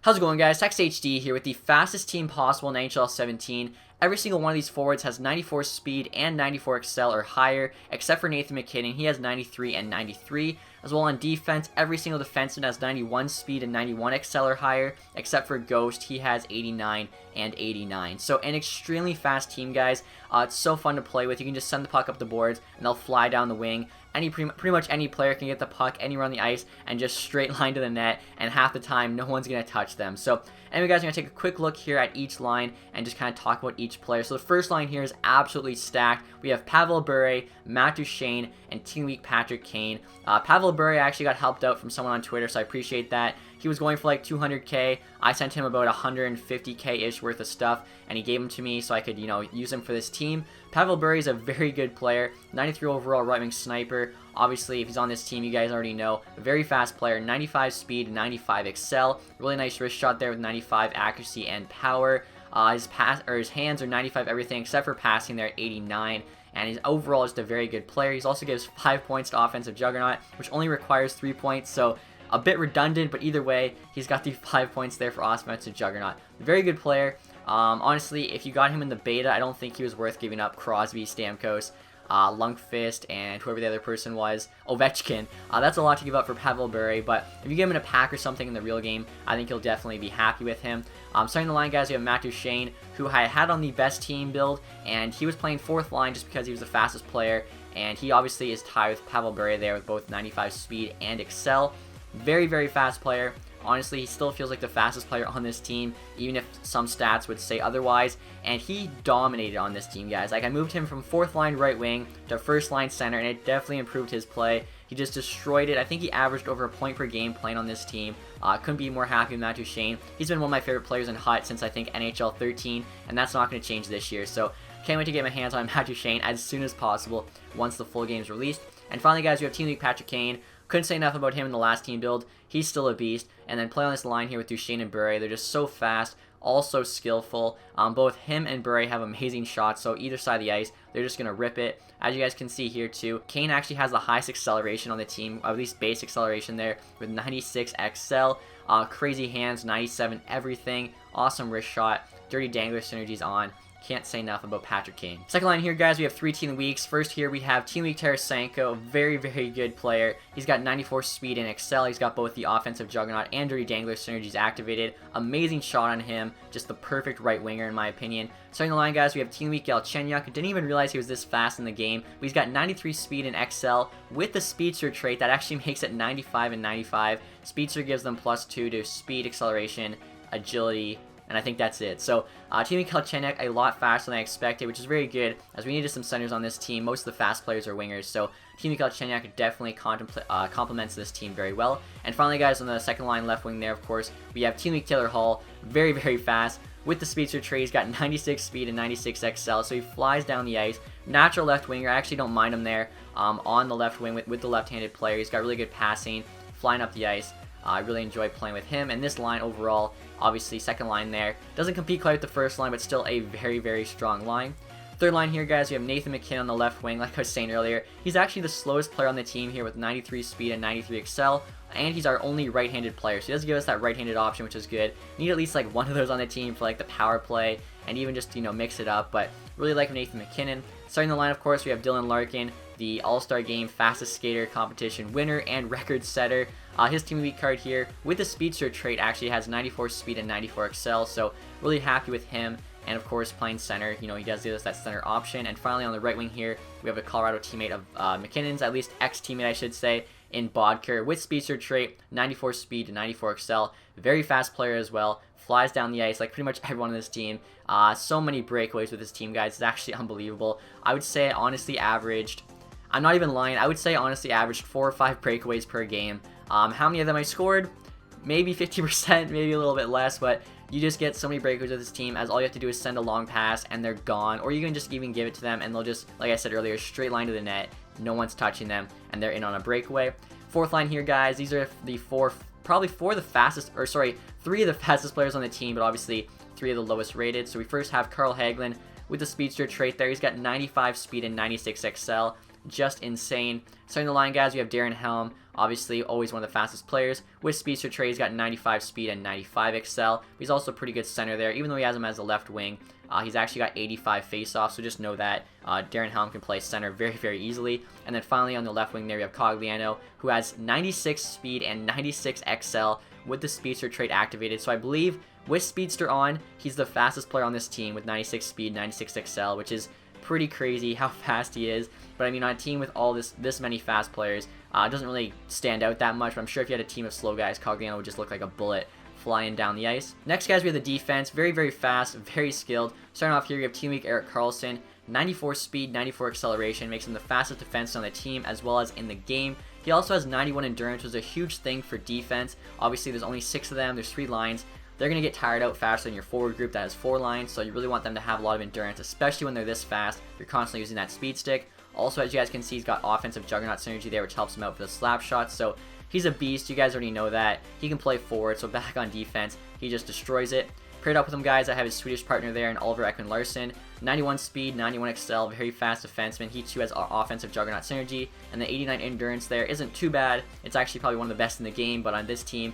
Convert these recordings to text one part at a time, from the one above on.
How's it going, guys? TacTixHD here with the fastest team possible in NHL 17. Every single one of these forwards has 94 speed and 94 excel or higher, except for Nathan MacKinnon. He has 93 and 93. As well on defense, every single defenseman has 91 speed and 91 excel or higher, except for Ghost. He has 89 and 89. So an extremely fast team, guys. It's so fun to play with. You can just send the puck up the boards, and they'll fly down the wing. Pretty much any player can get the puck anywhere on the ice and just straight line to the net, and half the time no one's going to touch them. So anyway, guys, I'm going to take a quick look here at each line and just kind of talk about each player. So the first line here is absolutely stacked. We have Pavel Bure, Matt Duchene, and Team Week Patrick Kane. Pavel Bure actually got helped out from someone on Twitter, so I appreciate that. He was going for like 200k. I sent him about 150k-ish worth of stuff, and he gave them to me so I could, use them for this team. Pavel Bure is a very good player, 93 overall right-wing sniper. Obviously, if he's on this team, you guys already know. A very fast player, 95 speed, 95 excel. Really nice wrist shot there with 95 accuracy and power. His hands are 95 everything except for passing there at 89. And he's overall just a very good player. He also gives 5 points to offensive juggernaut, which only requires 3 points. So a bit redundant, but either way, he's got the 5 points there for offensive juggernaut. Very good player. Honestly, if you got him in the beta, I don't think he was worth giving up Crosby, Stamkos, Lundqvist, and whoever the other person was, Ovechkin. That's a lot to give up for Pavel Bure, but if you give him in a pack or something in the real game, I think you'll definitely be happy with him. Starting the line, guys, we have Matt Duchene, who I had on the best team build, and he was playing 4th line just because he was the fastest player, and he obviously is tied with Pavel Bure there with both 95 speed and excel. Very, very fast player. Honestly, he still feels like the fastest player on this team, even if some stats would say otherwise. And he dominated on this team, guys. Like, I moved him from 4th line right wing to 1st line center, and it definitely improved his play. He just destroyed it. I think he averaged over a point per game playing on this team. Couldn't be more happy with Matt Duchene. He's been one of my favorite players in HUT since I think NHL 13, and that's not going to change this year. So can't wait to get my hands on Matt Duchene as soon as possible once the full game is released. And finally, guys, we have Team Week Patrick Kane. Couldn't say enough about him in the last team build. He's still a beast. And then play on this line here with Duchene and Bure. They're just so fast, also skillful. Both him and Bure have amazing shots, so either side of the ice, they're just going to rip it. As you guys can see here too, Kane actually has the highest acceleration on the team, at least base acceleration there, with 96 XL. Crazy hands, 97 everything. Awesome wrist shot. Dirty Dangler synergies on. Can't say enough about Patrick Kane. Second line here, guys, we have 3 Team Weeks. First here, we have Team Week Tarasenko, very, very good player. He's got 94 speed and excel. He's got both the offensive juggernaut and dirty dangler synergies activated. Amazing shot on him. Just the perfect right winger, in my opinion. Starting the line, guys, we have Team Week Galchenyuk. Didn't even realize he was this fast in the game, but he's got 93 speed and excel with the speedster trait. That actually makes it 95 and 95. Speedster gives them +2 to speed, acceleration, agility, and I think that's it. So, Team Week Galchenyuk a lot faster than I expected, which is very good, as we needed some centers on this team. Most of the fast players are wingers, so Team Week Galchenyuk definitely complements this team very well. And finally, guys, on the second line left wing there, of course, we have Team Week Taylor Hall, very, very fast. With the speedster trait, he's got 96 speed and 96 XL, so he flies down the ice. Natural left winger, I actually don't mind him there on the left wing with the left-handed player. He's got really good passing, flying up the ice. I really enjoy playing with him, and this line overall, obviously second line there, doesn't compete quite with the first line, but still a very, very strong line. Third line here, guys, we have Nathan MacKinnon on the left wing. Like I was saying earlier, he's actually the slowest player on the team here with 93 speed and 93 excel, and he's our only right-handed player, so he does give us that right-handed option, which is good. Need at least like one of those on the team for like the power play, and even just, mix it up, but really like Nathan MacKinnon. Starting the line, of course, we have Dylan Larkin, the All-Star Game fastest skater competition winner and record setter. His Team Week card here with the speedster trait actually has 94 speed and 94 excel, so really happy with him. And of course, playing center, he does give us that center option. And finally, on the right wing here, we have a Colorado teammate of McKinnon's, at least ex-teammate, I should say, in Bodker with speedster trait, 94 speed and 94 excel. Very fast player as well. Flies down the ice like pretty much everyone on this team. So many breakaways with this team, guys. It's actually unbelievable. I would say honestly averaged, I'm not even lying, I would say honestly averaged 4 or 5 breakaways per game. How many of them I scored? Maybe 50%, maybe a little bit less, but you just get so many breakaways with this team, as all you have to do is send a long pass and they're gone, or you can just even give it to them and they'll just, like I said earlier, straight line to the net, no one's touching them, and they're in on a breakaway. Fourth line here, guys, these are the probably 3 of the fastest players on the team, but obviously 3 of the lowest rated. So we first have Carl Hagelin with the speedster trait there. He's got 95 speed and 96 XL. just insane. Starting the line, guys, we have Darren Helm, obviously always one of the fastest players. With speedster trait, he's got 95 speed and 95 excel. But he's also a pretty good center there, even though he has him as a left wing. He's actually got 85 face-offs, so just know that Darren Helm can play center very, very easily. And then finally on the left wing there, we have Cogliano, who has 96 speed and 96 XL with the speedster trait activated. So I believe with speedster on, he's the fastest player on this team with 96 speed, 96 XL, which is pretty crazy how fast he is. But I mean, on a team with all this many fast players, it doesn't really stand out that much. But I'm sure if you had a team of slow guys, Cogliano would just look like a bullet flying down the ice. Next, guys, we have the defense. Very, very fast, very skilled. Starting off here, we have Team Weak Erik Karlsson. 94 speed, 94 acceleration, makes him the fastest defenseman on the team as well as in the game. He also has 91 endurance, which is a huge thing for defense. Obviously, there's only 6 of them. There's 3 lines. They're going to get tired out faster than your forward group that has 4 lines, so you really want them to have a lot of endurance, especially when they're this fast. You're constantly using that speed stick. Also, as you guys can see, he's got offensive juggernaut synergy there, which helps him out for the slap shots. So he's a beast. You guys already know that. He can play forward, so back on defense, he just destroys it. Paired up with him, guys, I have his Swedish partner there in Oliver Ekman-Larsson. 91 speed, 91 excel, very fast defenseman. He too has offensive juggernaut synergy, and the 89 endurance there isn't too bad. It's actually probably one of the best in the game, but on this team,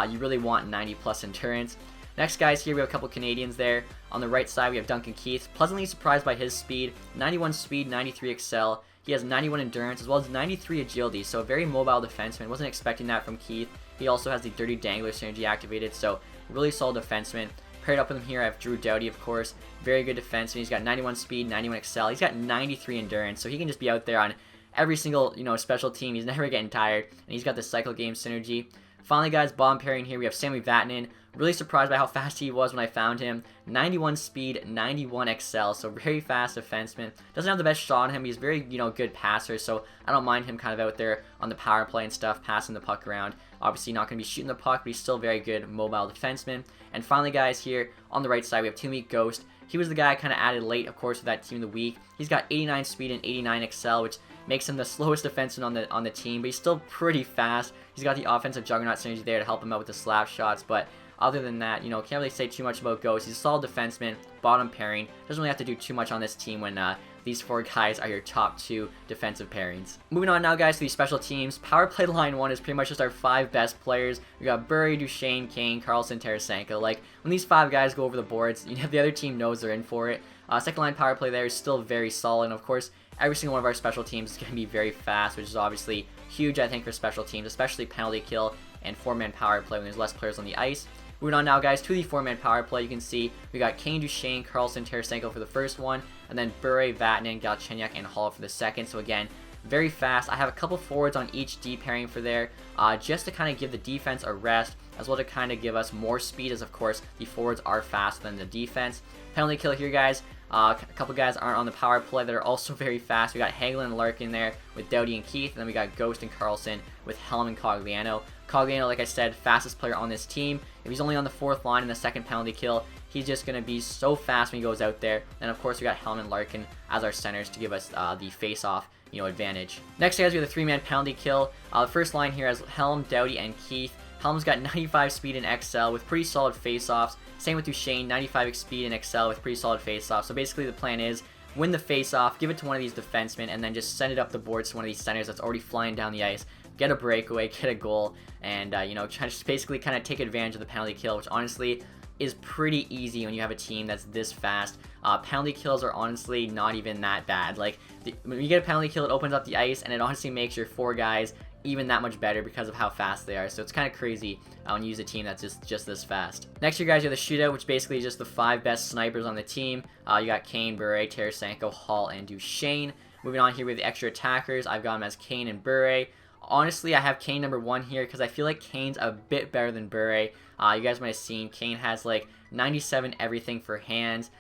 you really want 90 plus endurance. Next, guys, here we have a couple Canadians there. On the right side, we have Duncan Keith. Pleasantly surprised by his speed. 91 speed, 93 excel. He has 91 endurance as well as 93 agility, so a very mobile defenseman. Wasn't expecting that from Keith. He also has the Dirty Dangler synergy activated, so really solid defenseman. Paired up with him here, I have Drew Doughty, of course. Very good defenseman. He's got 91 speed, 91 excel. He's got 93 endurance, so he can just be out there on every single, special team. He's never getting tired, and he's got the cycle game synergy. Finally, guys, bottom pairing here, we have Sami Vatanen. Really surprised by how fast he was when I found him. 91 speed, 91 excel, so very fast defenseman. Doesn't have the best shot on him. He's very, good passer, so I don't mind him kind of out there on the power play and stuff, passing the puck around. Obviously not going to be shooting the puck, but he's still very good mobile defenseman. And finally, guys, here on the right side, we have Team Weak Ghost. He was the guy I kind of added late, of course, with that Team of the Week. He's got 89 speed and 89 excel, which makes him the slowest defenseman on the team, but he's still pretty fast. He's got the offensive juggernaut synergy there to help him out with the slap shots, but other than that, can't really say too much about Ghost. He's a solid defenseman, bottom pairing. Doesn't really have to do too much on this team when these 4 guys are your top 2 defensive pairings. Moving on now, guys, to these special teams. Power play line 1 is pretty much just our 5 best players. We got Bury, Duchesne, Kane, Karlsson, Tarasenko. Like, when these 5 guys go over the boards, the other team knows they're in for it. Second line power play there is still very solid, and of course, every single one of our special teams is going to be very fast, which is obviously huge, I think, for special teams, especially penalty kill and 4-man power play when there's less players on the ice. Moving on now, guys, to the 4-man power play. You can see we got Kane, Duchesne, Karlsson, Tarasenko for the first one, and then Bure, Vatanen, Galchenyuk, and Hall for the second. So again, very fast. I have a couple forwards on each D pairing for there, just to kind of give the defense a rest, as well to kind of give us more speed, as of course the forwards are faster than the defense. Penalty kill here, guys. A couple guys aren't on the power play that are also very fast. We got Hagelin and Larkin there with Doughty and Keith, and then we got Ghost and Karlsson with Helm and Cogliano. Cogliano, like I said, fastest player on this team. If he's only on the 4th line in the second penalty kill, he's just going to be so fast when he goes out there. And of course, we got Helm and Larkin as our centers to give us the face-off advantage. Next, guys, we have the 3-man penalty kill. The first line here has Helm, Doughty, and Keith. Helm's got 95 speed and XL with pretty solid face-offs. Same with Duchesne, 95 speed and XL with pretty solid face-offs. So basically the plan is win the face-off, give it to one of these defensemen, and then just send it up the board to one of these centers that's already flying down the ice. Get a breakaway, get a goal, and try to just basically kind of take advantage of the penalty kill, which honestly is pretty easy when you have a team that's this fast. Penalty kills are honestly not even that bad. Like, when you get a penalty kill, it opens up the ice, and it honestly makes your 4 guys even that much better because of how fast they are. So it's kind of crazy when you use a team that's just this fast. Next, you guys have the shootout, which basically is just the 5 best snipers on the team. You got Kane, Bure, Tarasenko, Hall, and Duchesne. Moving on here with the extra attackers, I've got them as Kane and Bure. Honestly, I have Kane number 1 here because I feel like Kane's a bit better than Bure. You guys might have seen Kane has like 97 everything for hands.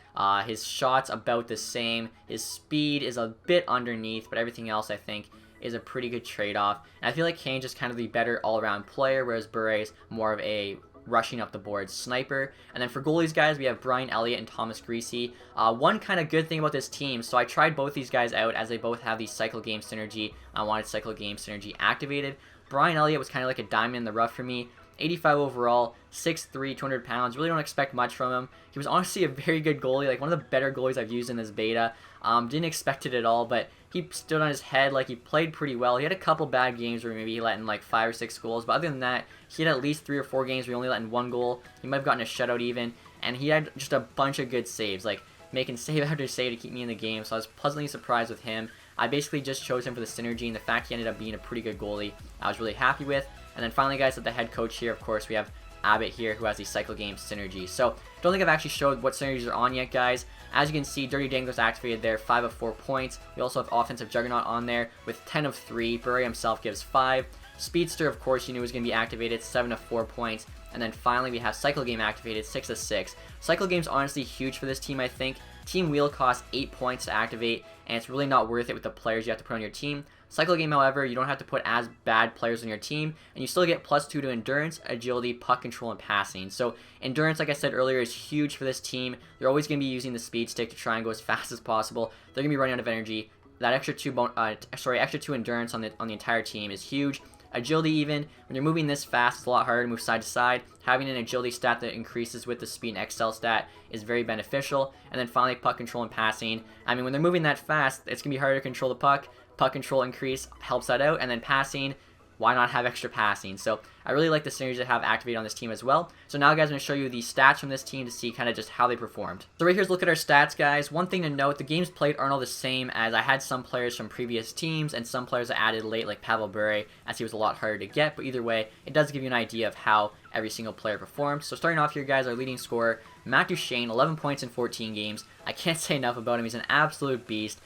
His shot's about the same. His speed is a bit underneath, but everything else I think is a pretty good trade-off. And I feel like Kane's just kind of the better all-around player, whereas Bure's more of a rushing up the board sniper. And then for goalies, guys, we have Brian Elliott and Thomas Greasy. One kind of good thing about this team, so I tried both these guys out as they both have the cycle game synergy. I wanted cycle game synergy activated. Brian Elliott was kind of like a diamond in the rough for me. 85 overall, 6'3", 200 pounds. Really don't expect much from him. He was honestly a very good goalie, like one of the better goalies I've used in this beta. Didn't expect it at all, but he stood on his head. Like, he played pretty well. He had a couple bad games where maybe he let in like 5 or 6 goals, but other than that, he had at least 3 or 4 games where he only let in 1 goal. He might have gotten a shutout even, and he had just a bunch of good saves, like making save after save to keep me in the game. So I was pleasantly surprised with him. I basically just chose him for the synergy, and the fact he ended up being a pretty good goalie, I was really happy with. And then finally, guys, at the head coach here, of course, we have Abbott here, who has the cycle game synergy. So don't think I've actually showed what synergies are on yet, guys. As you can see, Dirty Dango's activated there, 5 of 4 points. We also have Offensive Juggernaut on there with 10 of 3. Bure himself gives 5. Speedster, of course, you knew was going to be activated, 7 of 4 points. And then finally, we have Cycle Game activated, 6 of 6. Cycle Game's honestly huge for this team, I think. Team Wheel costs 8 points to activate, and it's really not worth it with the players you have to put on your team. Cycle Game, however, you don't have to put as bad players on your team, and you still get +2 to Endurance, Agility, Puck Control, and Passing. So Endurance, like I said earlier, is huge for this team. They're always going to be using the speed stick to try and go as fast as possible. They're going to be running out of energy. That extra 2 Endurance on the entire team is huge. Agility, even when you're moving this fast, it's a lot harder to move side to side. Having an agility stat that increases with the speed and excel stat is very beneficial. And then finally, puck control and passing. I mean, when they're moving that fast, it's gonna be harder to control the puck. Puck control increase helps that out, and then passing, why not have extra passing? So I really like the synergies that have activated on this team as well. So now, guys, I'm going to show you the stats from this team to see kind of just how they performed. So right here's a look at our stats, guys. One thing to note, the games played aren't all the same, as I had some players from previous teams and some players I added late, like Pavel Bure, as he was a lot harder to get. But either way, it does give you an idea of how every single player performed. So starting off here, guys, our leading scorer, Matt Duchene, 11 points in 14 games. I can't say enough about him. He's an absolute beast.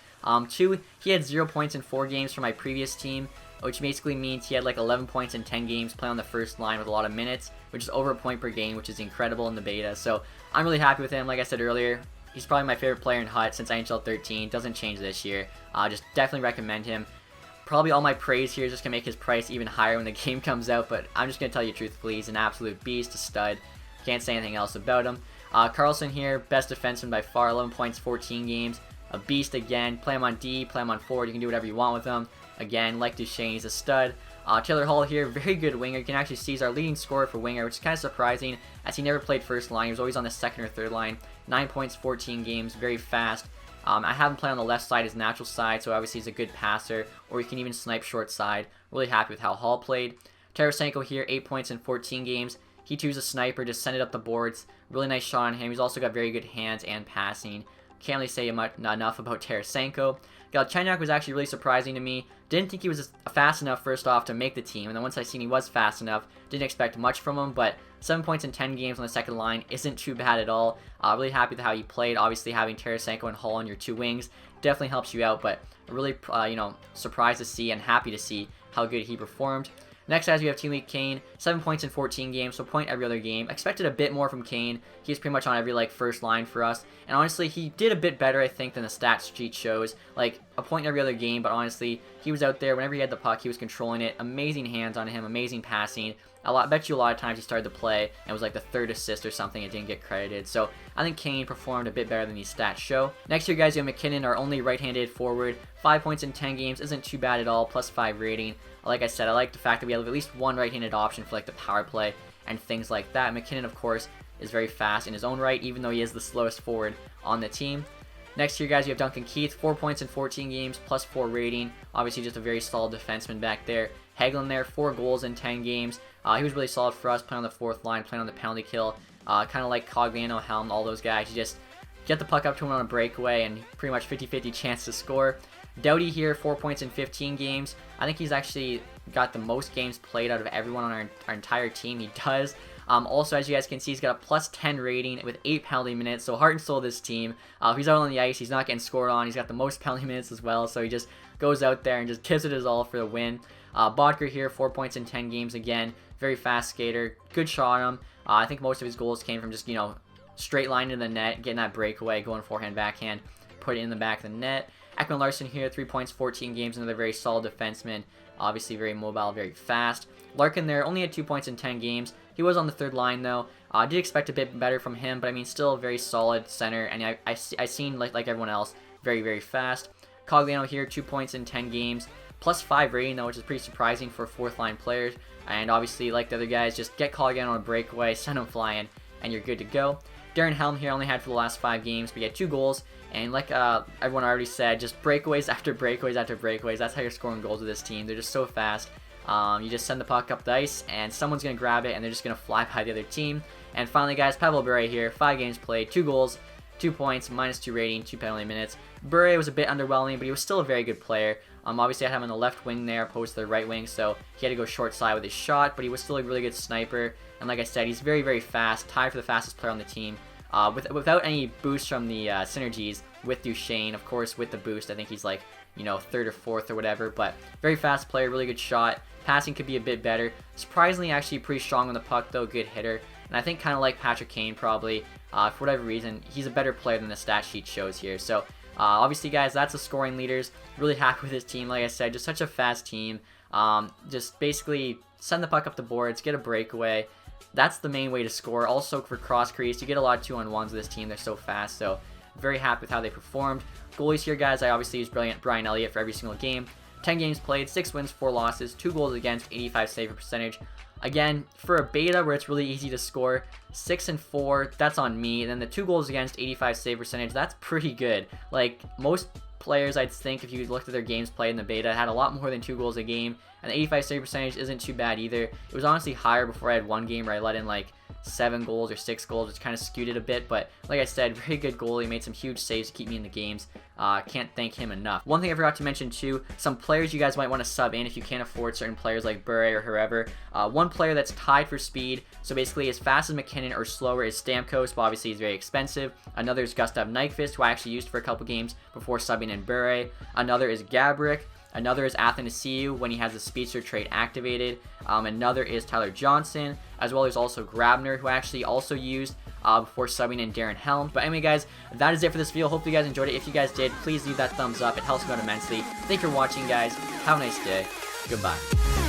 2, he had 0 points in 4 games for my previous team, which basically means he had like 11 points in 10 games, playing on the first line with a lot of minutes, which is over a point per game, which is incredible in the beta. So I'm really happy with him. Like I said earlier, he's probably my favorite player in HUT since NHL 13. Doesn't change this year. Just definitely recommend him. Probably all my praise here is just going to make his price even higher when the game comes out, but I'm just going to tell you truthfully, he's an absolute beast, a stud. Can't say anything else about him. Carlson here, best defenseman by far, 11 points, 14 games. A beast again. Play him on D, play him on forward. You can do whatever you want with him. Again, like Duchene, he's a stud. Taylor Hall here, very good winger. You can actually see he's our leading scorer for winger, which is kind of surprising, as he never played first line. He was always on the second or third line. 9 points, 14 games, very fast. I have him play on the left side, his natural side, so obviously he's a good passer, or he can even snipe short side. Really happy with how Hall played. Tarasenko here, 8 points in 14 games. He too is a sniper, just send it up the boards. Really nice shot on him. He's also got very good hands and passing. Can't really say not enough about Tarasenko. Galchenyuk was actually really surprising to me. Didn't think he was fast enough first off to make the team, and then once I seen he was fast enough, didn't expect much from him, but 7 points in 10 games on the second line isn't too bad at all. Really happy with how he played. Obviously having Tarasenko and Hall on your 2 wings definitely helps you out, but really surprised to see and happy to see how good he performed. Next, as we have Team Lead Kane, 7 points in 14 games, so point every other game. Expected a bit more from Kane. He's pretty much on every first line for us. And honestly, he did a bit better, I think, than the stats sheet shows. Like, a point every other game, but honestly, he was out there. Whenever he had the puck, he was controlling it. Amazing hands on him, amazing passing. I bet you a lot of times he started to play and was like the 3rd assist or something and didn't get credited. So I think Kane performed a bit better than these stats show. Next here, guys, you have McKinnon, our only right-handed forward. 5 points in 10 games isn't too bad at all, +5 rating. Like I said, I like the fact that we have at least one right-handed option for the power play and things like that. McKinnon, of course, is very fast in his own right, even though he is the slowest forward on the team. Next here, guys, you have Duncan Keith, 4 points in 14 games, +4 rating. Obviously, just a very solid defenseman back there. Hagelin there, 4 goals in 10 games. He was really solid for us, playing on the 4th line, playing on the penalty kill. Kind of like Cogliano, Helm, all those guys. You just get the puck up to him on a breakaway and pretty much 50-50 chance to score. Doughty here, 4 points in 15 games. I think he's actually got the most games played out of everyone on our entire team. He does. Also, as you guys can see, he's got a +10 rating with 8 penalty minutes, so heart and soul of this team. If he's out on the ice, he's not getting scored on. He's got the most penalty minutes as well, so he just goes out there and just gives it his all for the win. Bodker here, 4 points in 10 games again. Very fast skater. Good shot on him. I think most of his goals came from just, straight line to the net, getting that breakaway, going forehand, backhand, put it in the back of the net. Ekman Larson here, 3 points, 14 games, another very solid defenseman. Obviously very mobile, very fast. Larkin there, only had 2 points in 10 games. He was on the 3rd line, though. I did expect a bit better from him, but I mean, still a very solid center, and I seen, like everyone else, very, very fast. Cogliano here, 2 points in 10 games. +5 rating though, which is pretty surprising for 4th line players. And obviously, like the other guys, just get called again on a breakaway, send him flying, and you're good to go. Darren Helm here only had for the last 5 games, but he had 2 goals. And like everyone already said, just breakaways after breakaways after breakaways. That's how you're scoring goals with this team. They're just so fast. You just send the puck up the ice, and someone's going to grab it, and they're just going to fly by the other team. And finally, guys, Pavel Bure here, 5 games played, 2 goals, 2 points, -2 rating, 2 penalty minutes. Bure was a bit underwhelming, but he was still a very good player. Obviously, I had him on the left wing there, opposed to the right wing, so he had to go short side with his shot, but he was still a really good sniper. And like I said, he's very, very fast, tied for the fastest player on the team. Without any boost from the synergies with Duchesne, of course, with the boost, I think he's like, you know, 3rd or 4th or whatever, but very fast player, really good shot. Passing could be a bit better. Surprisingly, actually pretty strong on the puck, though, good hitter. And I think kind of like Patrick Kane, probably, for whatever reason, he's a better player than the stat sheet shows here. So, obviously, guys, that's the scoring leaders. Really happy with this team, like I said, just such a fast team. Just basically send the puck up the boards, get a breakaway. That's the main way to score. Also, for cross crease, you get a lot of 2-on-1s with this team. They're so fast, so very happy with how they performed. Goalies here, guys, I obviously use Brian Elliott for every single game. 10 games played, 6 wins, 4 losses, 2 goals against, 85 save percentage. Again, for a beta where it's really easy to score, 6 and 4, that's on me. And then the 2 goals against, 85 save percentage, that's pretty good. Like, most players, I'd think, if you looked at their games played in the beta, had a lot more than 2 goals a game. And the 85 save percentage isn't too bad either. It was honestly higher before I had one game where I let in like 7 goals or 6 goals, which kind of skewed it a bit. But like I said, very good goalie, made some huge saves to keep me in the games. Can't thank him enough. One thing I forgot to mention too, some players you guys might want to sub in if you can't afford certain players like Bure or whoever. One player that's tied for speed, so basically as fast as McKinnon or slower, is Stamkos, but obviously he's very expensive. Another is Gustav Nyquist, who I actually used for a couple games before subbing in Bure. Another is Gabrick. Another is Athanasiou when he has the speedster trait activated. Another is Tyler Johnson, as well as also Grabner, who I actually also used before subbing in Darren Helm. But anyway, guys, that is it for this video. Hope you guys enjoyed it. If you guys did, please leave that thumbs up. It helps me out immensely. Thank you for watching, guys. Have a nice day. Goodbye.